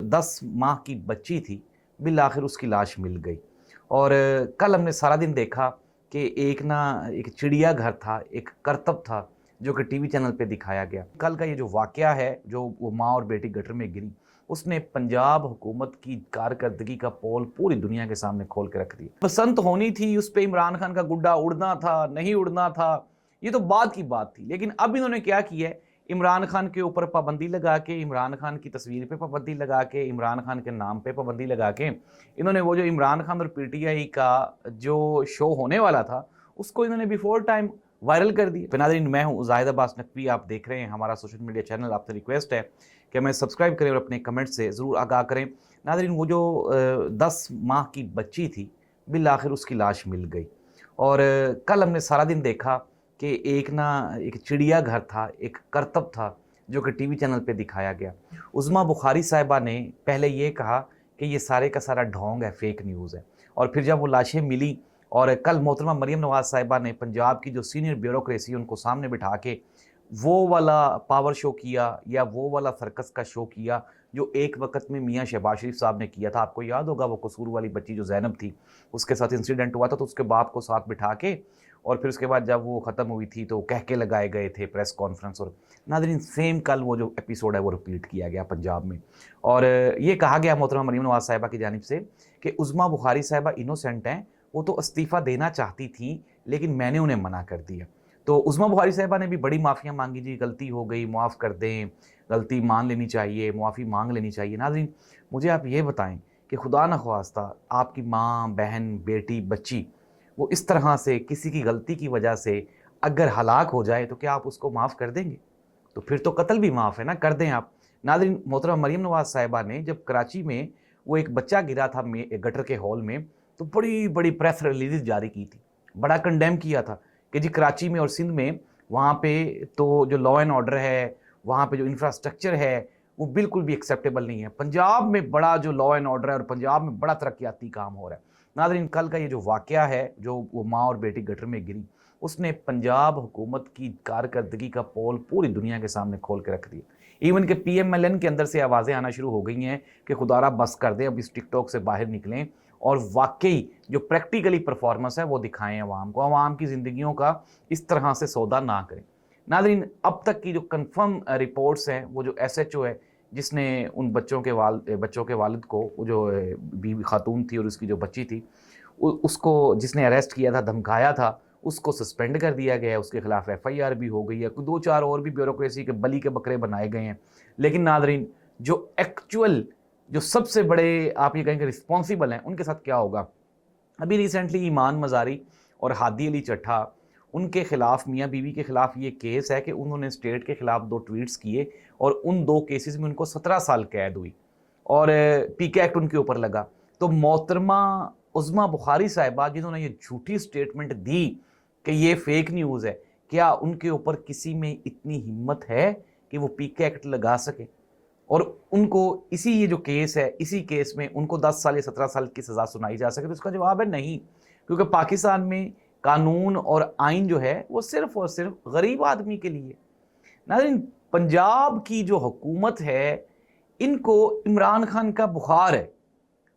10 माह की बच्ची थी, बिल आखिर उसकी लाश मिल गई। और कल हमने सारा दिन देखा कि एक चिड़िया घर था, एक करतब था जो कि टीवी चैनल पे दिखाया गया। कल का ये जो वाक़या है, जो वो माँ और बेटी गटर में गिरी, उसने पंजाब हुकूमत की कारकर्दगी का पोल पूरी दुनिया के सामने खोल के रख दिया। बसंत होनी थी, उस पे इमरान खान का गुड्डा उड़ना था, नहीं उड़ना था, ये तो बाद की बात थी। लेकिन अब इन्होंने क्या किया है, इमरान खान के ऊपर पाबंदी लगा के, इमरान खान की तस्वीर पे पाबंदी लगा के, इमरान खान के नाम पे पाबंदी लगा के, इन्होंने वो जो इमरान खान और पीटीआई का जो शो होने वाला था, उसको इन्होंने बिफोर टाइम वायरल कर दिया। नाज़रीन, मैं हूँ जाहिद अब्बास नकवी, आप देख रहे हैं हमारा सोशल मीडिया चैनल। आपसे रिक्वेस्ट है कि हमें सब्सक्राइब करें और अपने कमेंट से ज़रूर आगाह करें। नाज़रीन, वो जो 10 माह की बच्ची थी, बिल आखिर उसकी लाश मिल गई। और कल हमने सारा दिन देखा कि एक चिड़िया घर था, एक करतब था जो कि टीवी चैनल पे दिखाया गया। उज़्मा बुखारी साहिबा ने पहले ये कहा कि ये सारे का सारा ढोंग है, फेक न्यूज़ है। और फिर जब वो लाशें मिली और कल मोहतरमा मरियम नवाज़ साहिबा ने पंजाब की जो सीनियर ब्यूरोक्रेसी उनको सामने बिठा के वो वाला पावर शो किया, या वो वाला सर्कस का शो किया जो एक वक्त में मियाँ शहबाज शरीफ साहब ने किया था। आपको याद होगा, वो कसूर वाली बच्ची जो ज़ैनब थी, उसके साथ इंसिडेंट हुआ था, तो उसके बाप को साथ बिठा के और फिर उसके बाद जब वो ख़त्म हुई थी तो कहके लगाए गए थे प्रेस कॉन्फ्रेंस। और नाज़रीन, सेम कल वो जो एपिसोड है वो रिपीट किया गया पंजाब में। और ये कहा गया मोहतरमा मरियम नवाज़ साहिबा की जानिब से कि उज़्मा बुखारी साहिबा इनोसेंट हैं, वो तो इस्तीफ़ा देना चाहती थी लेकिन मैंने उन्हें मना कर दिया। तो उज़्मा बुखारी साहिबा ने भी बड़ी माफ़ियाँ मांगी, जी गलती हो गई, माफ़ कर दें, गलती मान लेनी चाहिए, मुआफ़ी मांग लेनी चाहिए। नाज़रीन, मुझे आप ये बताएं कि खुदा न ख्वास्ता आपकी माँ, बहन, बेटी, बच्ची वो इस तरह से किसी की गलती की वजह से अगर हलाक हो जाए तो क्या आप उसको माफ़ कर देंगे? तो फिर तो कत्ल भी माफ़ है ना, कर दें आप। नाज़रीन, मोहतरमा मरियम नवाज़ साहिबा ने जब कराची में वो एक बच्चा गिरा था गटर के हॉल में, तो बड़ी बड़ी प्रेस रिलीज जारी की थी, बड़ा कंडेम किया था कि जी कराची में और सिंध में वहाँ पे तो जो लॉ एंड ऑर्डर है, वहाँ पे जो इंफ्रास्ट्रक्चर है, वो बिल्कुल भी एक्सेप्टेबल नहीं है। पंजाब में बड़ा जो लॉ एंड ऑर्डर है और पंजाब में बड़ा तरक्याती काम हो रहा है। नाज़रीन, कल का ये जो वाक़या है, जो वो माँ और बेटी गटर में गिरी, उसने पंजाब हुकूमत की कारकर्दगी का पोल पूरी दुनिया के सामने खोल के रख दिया। इवन के PMLN के अंदर से आवाज़ें आना शुरू हो गई हैं कि खुदारा बस कर दें, अब इस टिकटॉक से बाहर निकलें और वाकई जो प्रैक्टिकली परफॉर्मेंस है वो दिखाएं अवाम को, अवाम की ज़िंदगियों का इस तरह से सौदा ना करें। नाज़रीन, अब तक की जो कंफर्म रिपोर्ट्स हैं, वो जो SHO है जिसने उन बच्चों के वालिद को, वो जो बीवी खातून थी और उसकी जो बच्ची थी, उसको जिसने अरेस्ट किया था, धमकाया था, उसको सस्पेंड कर दिया गया है। उसके खिलाफ FIR भी हो गई है। 2-4 और भी ब्यूरोक्रेसी के बली के बकरे बनाए गए हैं। लेकिन नाज़रीन, जो एक्चुअल, जो सबसे बड़े आप ये कहेंगे रिस्पॉन्सिबल हैं, उनके साथ क्या होगा? अभी रिसेंटली ईमान मज़ारी और हादी अली चट्ठा, उनके खिलाफ, मियाँ बीवी के खिलाफ ये केस है कि उन्होंने स्टेट के खिलाफ 2 ट्वीट्स किए और उन 2 केसेस में उनको 17 साल कैद हुई और PK एक्ट उनके ऊपर लगा। तो मोहतरमा उज़्मा बुखारी साहिबा जिन्होंने ये झूठी स्टेटमेंट दी कि ये फेक न्यूज़ है, क्या उनके ऊपर किसी में इतनी हिम्मत है कि वो PK एक्ट लगा सके? और उनको इसी ये जो केस है, इसी केस में उनको 10 साल या 17 साल की सज़ा सुनाई जा सके? तो इसका जवाब है नहीं, क्योंकि पाकिस्तान में कानून और आइन जो है वो सिर्फ़ और सिर्फ गरीब आदमी के लिए। नाज़रीन, पंजाब की जो हुकूमत है, इनको इमरान खान का बुखार है।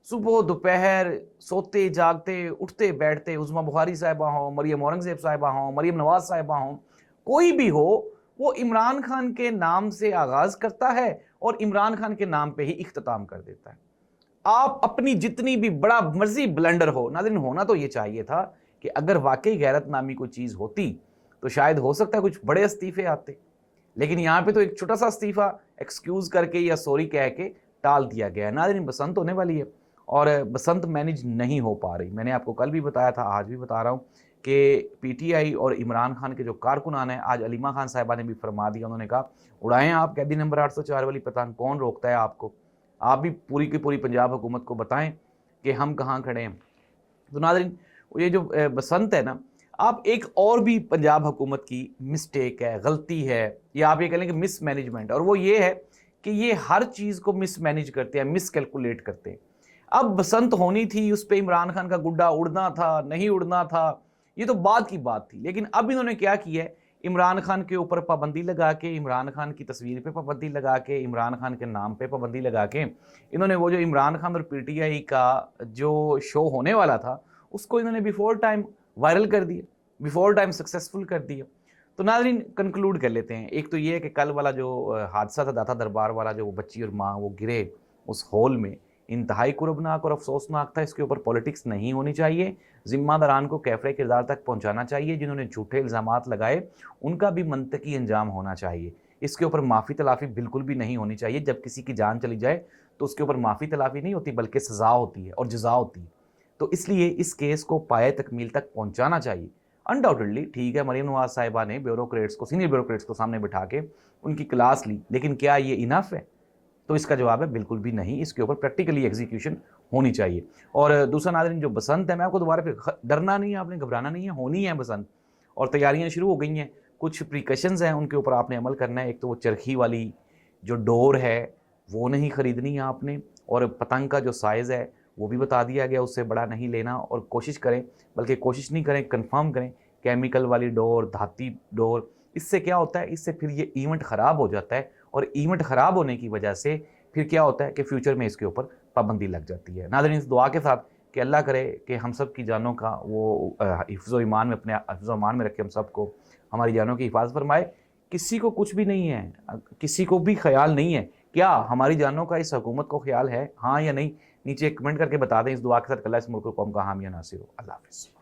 सुबह दोपहर सोते जागते उठते बैठते, उज़्मा बुखारी साहिबा हों, मरियम औरंगज़ेब साहिबा हों, मरियम नवाज़ साहिबा हों, कोई भी हो, वो इमरान खान के नाम से आगाज़ करता है और इमरान खान के नाम पे ही इख्तिताम कर देता है। आप अपनी जितनी भी बड़ा मर्जी ब्लंडर हो, नाज़रीन, होना तो ये चाहिए था कि अगर वाकई गैरत नामी कोई चीज़ होती तो शायद हो सकता है कुछ बड़े इस्तीफ़े आते। लेकिन यहाँ पे तो एक छोटा सा इस्तीफ़ा एक्सक्यूज़ करके या सॉरी कह के टाल दिया गया है। नाज़रीन, बसंत होने वाली है और बसंत मैनेज नहीं हो पा रही। मैंने आपको कल भी बताया था, आज भी बता रहा हूँ कि PTI और इमरान खान के जो कारकुनान हैं, आज अलीमा खान साहिबा ने भी फरमा दिया, उन्होंने कहा उड़ाएं आप कैदी नंबर 804 वाली पतंग, कौन रोकता है आपको? आप भी पूरी की पूरी पंजाब हुकूमत को बताएं कि हम कहाँ खड़े हैं। तो नाज़रीन, ये जो बसंत है ना, आप एक और भी पंजाब हुकूमत की मिस्टेक है, गलती है, या आप ये कह लें कि मिस मैनेजमेंट, और वो ये है कि ये हर चीज़ को मिस मैनेज करते हैं, मिस कैलकुलेट करते हैं। अब बसंत होनी थी, उस पर इमरान खान का गुड्डा उड़ना था, नहीं उड़ना था, ये तो बाद की बात थी। लेकिन अब इन्होंने क्या किया है, عمران خان کے اوپر پابندی لگا کے، عمران خان کی تصویر پہ پابندی لگا کے، عمران خان کے نام پہ پابندی لگا کے انہوں نے وہ جو عمران خان اور پی ٹی آئی کا جو شو ہونے والا تھا اس کو انہوں نے بیفور ٹائم وائرل کر دیا، بیفور ٹائم سکسیسفل کر دیا۔ تو ناظرین کنکلوڈ کر لیتے ہیں، ایک تو یہ ہے کہ کل والا جو حادثہ تھا داتا دربار والا، جو وہ بچی اور ماں وہ گرے اس ہول میں، انتہائی کربناک اور افسوسناک تھا۔ اس کے اوپر پولیٹکس نہیں ہونی چاہیے، ذمہ داران کو کیفرے کردار تک پہنچانا چاہیے، جنہوں نے جھوٹے الزامات لگائے ان کا بھی منطقی انجام ہونا چاہیے۔ اس کے اوپر معافی تلافی بالکل بھی نہیں ہونی چاہیے۔ جب کسی کی جان چلی جائے تو اس کے اوپر معافی تلافی نہیں ہوتی بلکہ سزا ہوتی ہے اور جزا ہوتی ہے۔ تو اس لیے اس کیس کو پائے تکمیل تک پہنچانا چاہیے۔ انڈاؤٹڈلی ٹھیک ہے، مریم نواز صاحبہ نے بیوروکریٹس کو، سینئر بیوروکریٹس کو سامنے بٹھا کے ان کی کلاس لی، لیکن کیا یہ انف ہے؟ تو اس کا جواب ہے بالکل بھی نہیں۔ اس کے اوپر پریکٹیکلی ایگزیکیوشن ہونی چاہیے۔ اور دوسرا ناظرین جو بسنت ہے، میں آپ کو دوبارہ پھر ڈرنا نہیں ہے، آپ نے گھبرانا نہیں ہے، ہونی ہے بسنت، اور تیاریاں شروع ہو گئی ہیں۔ کچھ پریکاشنز ہیں، ان کے اوپر آپ نے عمل کرنا ہے۔ ایک تو وہ چرخی والی جو ڈور ہے وہ نہیں خریدنی ہے آپ نے، اور پتنگ کا جو سائز ہے وہ بھی بتا دیا گیا، اس سے بڑا نہیں لینا، اور کوشش کریں، بلکہ کوشش نہیں کریں، کنفرم کریں، کیمیکل والی ڈور، دھاتی ڈور۔ اس سے کیا ہوتا ہے، اس سے پھر یہ ایونٹ خراب ہو جاتا ہے، اور ایونٹ خراب ہونے کی وجہ سے پھر کیا ہوتا ہے کہ فیوچر میں اس کے اوپر پابندی لگ جاتی ہے۔ ناظرین اس دعا کے ساتھ کہ اللہ کرے کہ ہم سب کی جانوں کا وہ حفظ و ایمان میں، اپنے حفظ و ایمان میں رکھے، ہم سب کو ہماری جانوں کی حفاظت فرمائے۔ کسی کو کچھ بھی نہیں ہے، کسی کو بھی خیال نہیں ہے، کیا ہماری جانوں کا اس حکومت کو خیال ہے، ہاں یا نہیں؟ نیچے کمنٹ کر کے بتا دیں۔ اس دعا کے ساتھ اللہ اس ملک و قوم کا حامی و ناصر ہو۔ اللہ حافظ۔